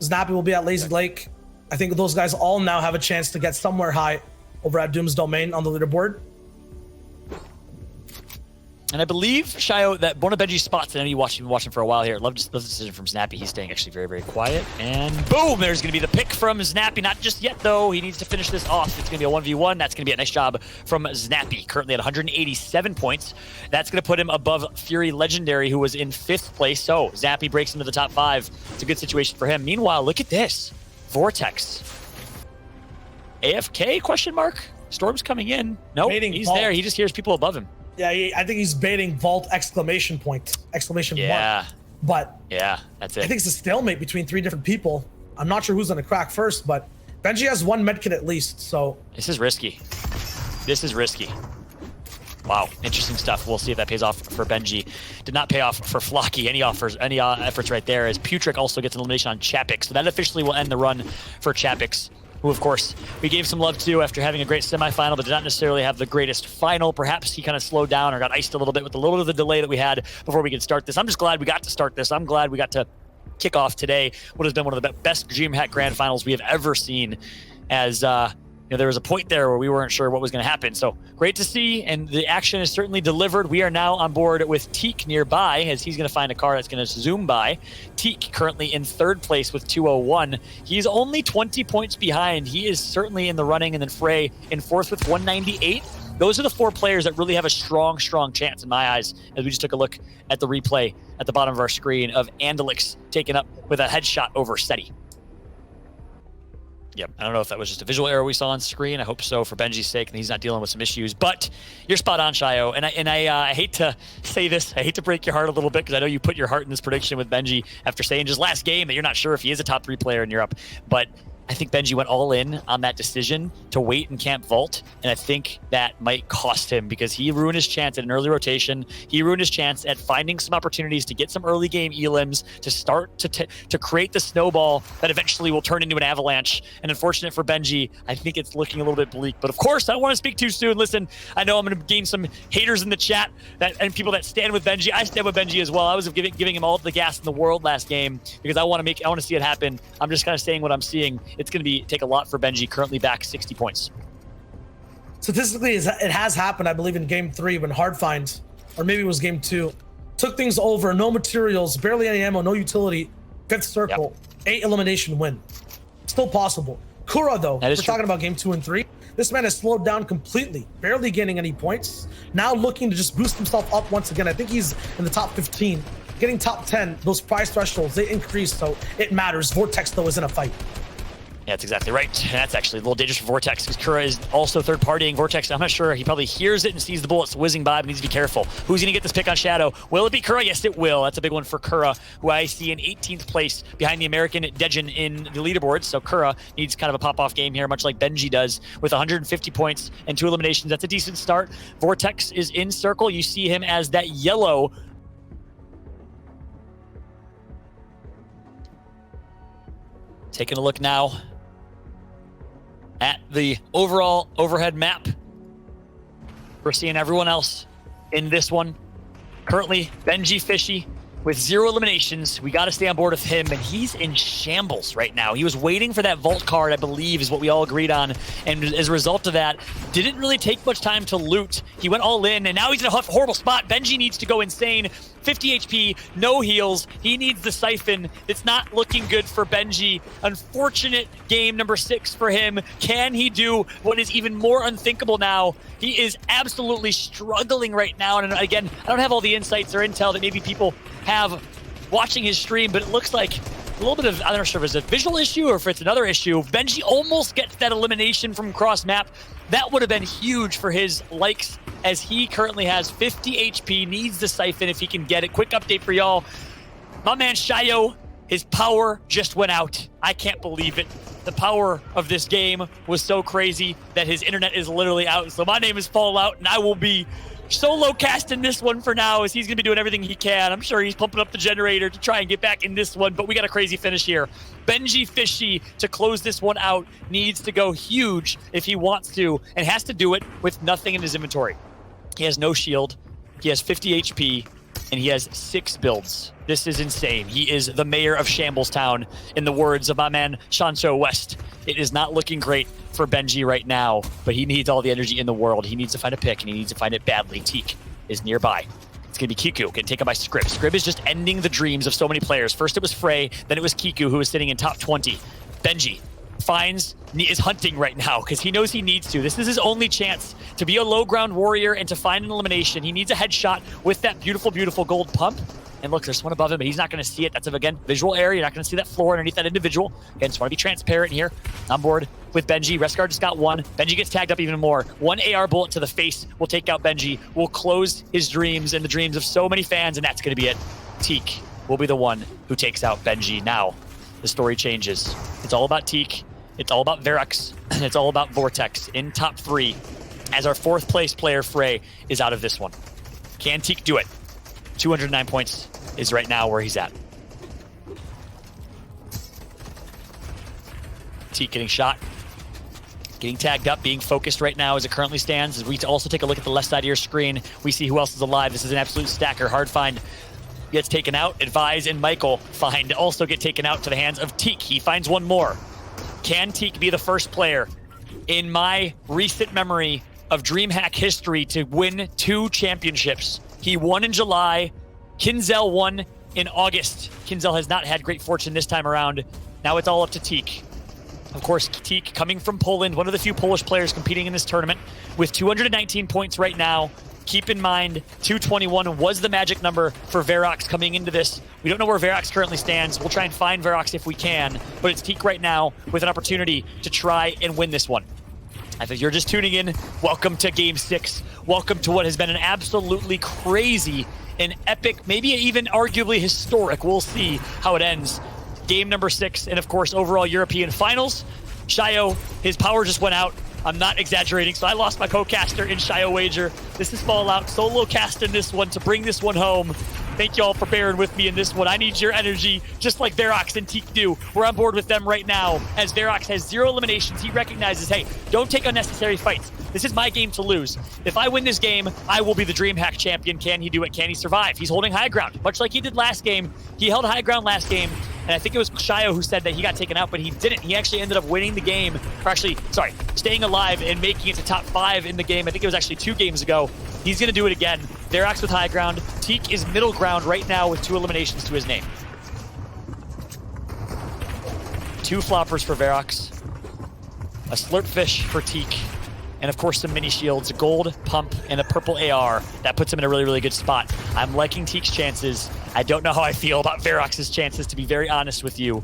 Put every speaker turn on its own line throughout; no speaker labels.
Snappy will be at Lazy Lake. I think those guys all now have a chance to get somewhere high over at Doom's Domain on the leaderboard.
And I believe, Shyo, that one of Benji's spots, and I know you've been watching for a while here. Love the decision from Snappy. He's staying actually very, very quiet. And boom, there's going to be the pick from Snappy. Not just yet, though. He needs to finish this off. It's going to be a 1v1. That's going to be a nice job from Snappy, currently at 187 points. That's going to put him above Fury Legendary, who was in 5th place. So Snappy breaks into the top 5. It's a good situation for him. Meanwhile, look at this. Vortex. AFK, question mark? Storm's coming in. Nope, he's there. He just hears people above him.
Yeah, I think he's baiting Vault exclamation point. Exclamation mark. But
yeah, that's it.
I think it's a stalemate between 3 different people. I'm not sure who's going to crack first, but Benji has 1 medkit at least, so.
This is risky. This is risky. Wow, interesting stuff. We'll see if that pays off for Benji. Did not pay off for Flocky. Any efforts right there, as Putrick also gets an elimination on Chapix. So that officially will end the run for Chapix, who, of course, we gave some love to after having a great semifinal, but did not necessarily have the greatest final. Perhaps he kind of slowed down or got iced a little bit with a little bit of the delay that we had before we could start this. I'm just glad we got to start this. I'm glad we got to kick off today what has been one of the best DreamHack Grand Finals we have ever seen, as there was a point there where we weren't sure what was going to happen. So great to see, and the action is certainly delivered. We are now on board with Teak nearby, as he's going to find a car that's going to zoom by. Teak currently in 3rd place with 201. He's only 20 points behind. He is certainly in the running, and then Frey in 4th with 198. Those are the 4 players that really have a strong chance in my eyes, as we just took a look at the replay at the bottom of our screen of Andalix taken up with a headshot over SETI. Yep, I don't know if that was just a visual error we saw on screen. I hope so for Benji's sake, and he's not dealing with some issues. But you're spot on, Shyo. And I hate to say this. I hate to break your heart a little bit, because I know you put your heart in this prediction with Benji after saying just last game that you're not sure if he is a top 3 player in Europe. But I think Benji went all in on that decision to wait and camp Vault, and I think that might cost him, because he ruined his chance at an early rotation. He ruined his chance at finding some opportunities to get some early game elims, to start to create the snowball that eventually will turn into an avalanche. And unfortunate for Benji, I think it's looking a little bit bleak. But of course, I don't want to speak too soon. Listen, I know I'm going to gain some haters in the chat and people that stand with Benji. I stand with Benji as well. I was giving him all the gas in the world last game, because I want to see it happen. I'm just kind of saying what I'm seeing. It's going to take a lot for Benji, currently back 60 points.
Statistically, it has happened, I believe, in game 3 when Hardfind, or maybe it was game 2, took things over, no materials, barely any ammo, no utility, 5th circle, 8 elimination win. Still possible. Kura, though, we're talking about game 2 and 3. This man has slowed down completely, barely gaining any points. Now looking to just boost himself up once again. I think he's in the top 15. Getting top 10, those prize thresholds, they increase, so it matters. Vortex, though, is in a fight.
Yeah, that's exactly right. That's actually a little dangerous for Vortex, because Kura is also third-partying Vortex. I'm not sure. He probably hears it and sees the bullets whizzing by, but needs to be careful. Who's going to get this pick on Shadow? Will it be Kura? Yes, it will. That's a big one for Kura, who I see in 18th place behind the American Dejin in the leaderboard. So Kura needs kind of a pop-off game here, much like Benji does, with 150 points and 2 eliminations. That's a decent start. Vortex is in circle. You see him as that yellow. Taking a look now at the overall overhead map. We're seeing everyone else in this one. Currently, Benji Fishy with 0 eliminations. We got to stay on board with him, and he's in shambles right now. He was waiting for that vault card, I believe, is what we all agreed on, and as a result of that, didn't really take much time to loot. He went all in, and now he's in a horrible spot. Benji needs to go insane. 50 HP, no heals. He needs the siphon. It's not looking good for Benji. Unfortunate game number 6 for him. Can he do what is even more unthinkable now? He is absolutely struggling right now, and again, I don't have all the insights or intel that maybe people have watching his stream, but it looks like a little bit of, I'm not sure if it's a visual issue or if it's another issue. Benji almost gets that elimination from cross map. That would have been huge for his likes, as he currently has 50 HP, needs the siphon if he can get it. Quick update for y'all. My man Shyo, his power just went out. I can't believe it. The power of this game was so crazy that his internet is literally out. So my name is Falloutt, and I will be solo casting this one for now, as he's going to be doing everything he can. I'm sure he's pumping up the generator to try and get back in this one, but we got a crazy finish here. Benji Fishy, to close this one out, needs to go huge if he wants to, and has to do it with nothing in his inventory. He has no shield. He has 50 HP, and he has 6 builds. This is insane. He is the mayor of Shambles Town, in the words of my man Shancho West. It is not looking great for Benji right now, but he needs all the energy in the world. He needs to find a pick, and he needs to find it badly. Teak is nearby. It's going to be Kiku, getting taken by Scrib. Scrib is just ending the dreams of so many players. First it was Frey, then it was Kiku, who was sitting in top 20. Benji is hunting right now because he knows he needs to. This is his only chance to be a low ground warrior and to find an elimination. He needs a headshot with that beautiful, beautiful gold pump. And look, there's one above him, but he's not going to see it. That's, again, visual error. You're not going to see that floor underneath that individual. Again, just want to be transparent here. On board with Benji. Restguard just got 1. Benji gets tagged up even more. 1 AR bullet to the face will take out Benji. Will close his dreams and the dreams of so many fans, and that's going to be it. Teak will be the one who takes out Benji. Now, the story changes. It's all about Teak. It's all about Verox. And it's all about Vortex in top 3 as our 4th place player, Frey, is out of this one. Can Teak do it? 209 points is right now where he's at. Teak getting shot, getting tagged up, being focused right now as it currently stands. As we also take a look at the left side of your screen, we see who else is alive. This is an absolute stacker. Hard find gets taken out. Advise and Michael find also get taken out to the hands of Teak. He finds one more. Can Teak be the first player in my recent memory of DreamHack history to win 2 championships? He won in July. Kinzel won in August. Kinzel has not had great fortune this time around. Now it's all up to Teak. Of course, Teak coming from Poland, one of the few Polish players competing in this tournament with 219 points right now. Keep in mind, 221 was the magic number for Verox coming into this. We don't know where Verox currently stands. We'll try and find Verox if we can, but it's Teak right now with an opportunity to try and win this one. I think you're just tuning in. Welcome to Game 6. Welcome to what has been an absolutely crazy and epic, maybe even arguably historic. We'll see how it ends. Game number 6, and of course, overall European finals. Shyo, his power just went out. I'm not exaggerating, so I lost my co-caster in Shyowager. This is Falloutt, solo cast in this one to bring this one home. Thank you all for bearing with me in this one. I need your energy, just like Verox and Teak do. We're on board with them right now, as Verox has 0 eliminations. He recognizes, hey, don't take unnecessary fights. This is my game to lose. If I win this game, I will be the DreamHack champion. Can he do it? Can he survive? He's holding high ground, much like he did last game. He held high ground last game, and I think it was Shyo who said that he got taken out, but he didn't. He actually ended up winning the game, or actually, sorry, staying alive and making it to top 5 in the game. I think it was actually 2 games ago. He's going to do it again. Verox with high ground. Teak is middle ground right now with 2 eliminations to his name. 2 floppers for Verox. A slurp fish for Teak. And of course some mini shields, a gold pump and a purple AR. That puts him in a really, really good spot. I'm liking Teak's chances. I don't know how I feel about Verox's chances, to be very honest with you.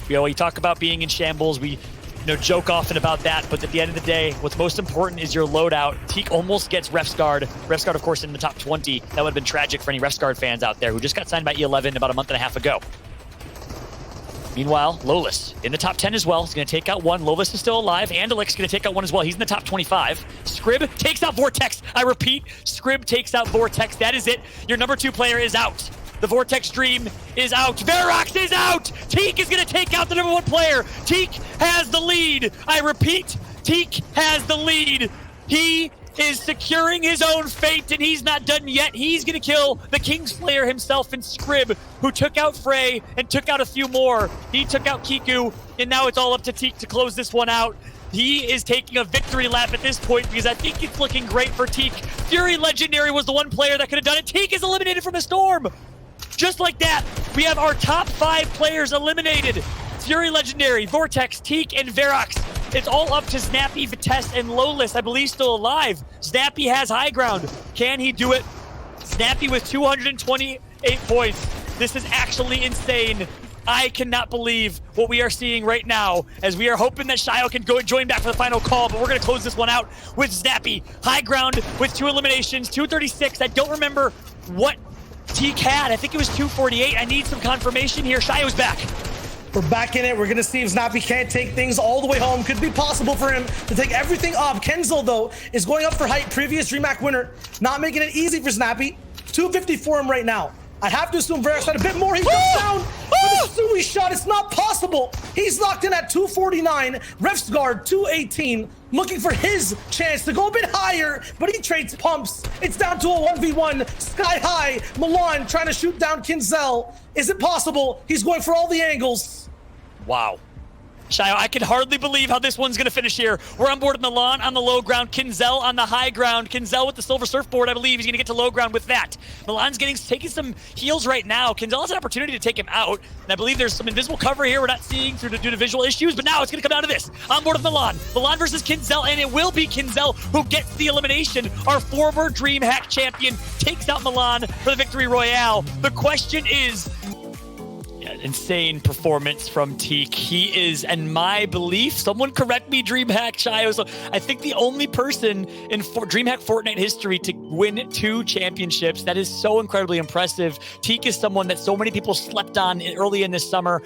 You know, you talk about being in shambles, we joke often about that, but at the end of the day, what's most important is your loadout. Teak almost gets Ref's Guard. Ref's Guard, of course, in the top 20. That would have been tragic for any Ref's Guard fans out there who just got signed by E11 about a month and a half ago. Meanwhile, Lolis in the top 10 as well. He's going to take out 1. Lolis is still alive. Andalik's going to take out 1 as well. He's in the top 25. Scrib takes out Vortex. I repeat, Scrib takes out Vortex. That is it. Your number 2 player is out. The Vortex Dream is out. Verox is out. Teak is going to take out the number 1 player. Teak has the lead. I repeat, Teak has the lead. He is securing his own fate, and he's not done yet. He's going to kill the Kingslayer himself and Scrib, who took out Frey and took out a few more. He took out Kiku, and now it's all up to Teak to close this one out. He is taking a victory lap at this point because I think it's looking great for Teak. Fury Legendary was the one player that could have done it. Teak is eliminated from the Storm. Just like that, we have our top 5 players eliminated. Fury Legendary, Vortex, Teak, and Verox. It's all up to Snappy, Vitesse, and Lolis, I believe, still alive. Snappy has high ground. Can he do it? Snappy with 228 points. This is actually insane. I cannot believe what we are seeing right now, as we are hoping that Shyo can go and join back for the final call, but we're going to close this one out with Snappy. High ground with 2 eliminations, 236. I don't remember what Teak had. I think it was 248. I need some confirmation here. Shyo's back.
We're back in it. We're going to see if Snappy can't take things all the way home. Could be possible for him to take everything up. Kenzel, though, is going up for height. Previous DreamHack winner. Not making it easy for Snappy. 250 for him right now. I'd have to assume Verox had a bit more. He goes down with a Matsui shot, it's not possible. He's locked in at 249, ref's guard 218, looking for his chance to go a bit higher, but he trades pumps. It's down to a 1v1, sky high. Milan trying to shoot down Kinzel. Is it possible? He's going for all the angles.
Wow. Shyo, I can hardly believe how this one's going to finish here. We're on board with Milan on the low ground, Kinzel on the high ground. Kinzel with the silver surfboard, I believe he's going to get to low ground with that. Milan's taking some heals right now. Kinzel has an opportunity to take him out, and I believe there's some invisible cover here we're not seeing due to visual issues, but now it's going to come down to this. On board with Milan. Milan versus Kinzel, and it will be Kinzel who gets the elimination. Our former DreamHack champion takes out Milan for the victory royale. The question is, insane performance from Teak. He is, in my belief, someone correct me, DreamHack, Shyo. So I think the only person in DreamHack Fortnite history to win 2 championships. That is so incredibly impressive. Teak is someone that so many people slept on early in this summer.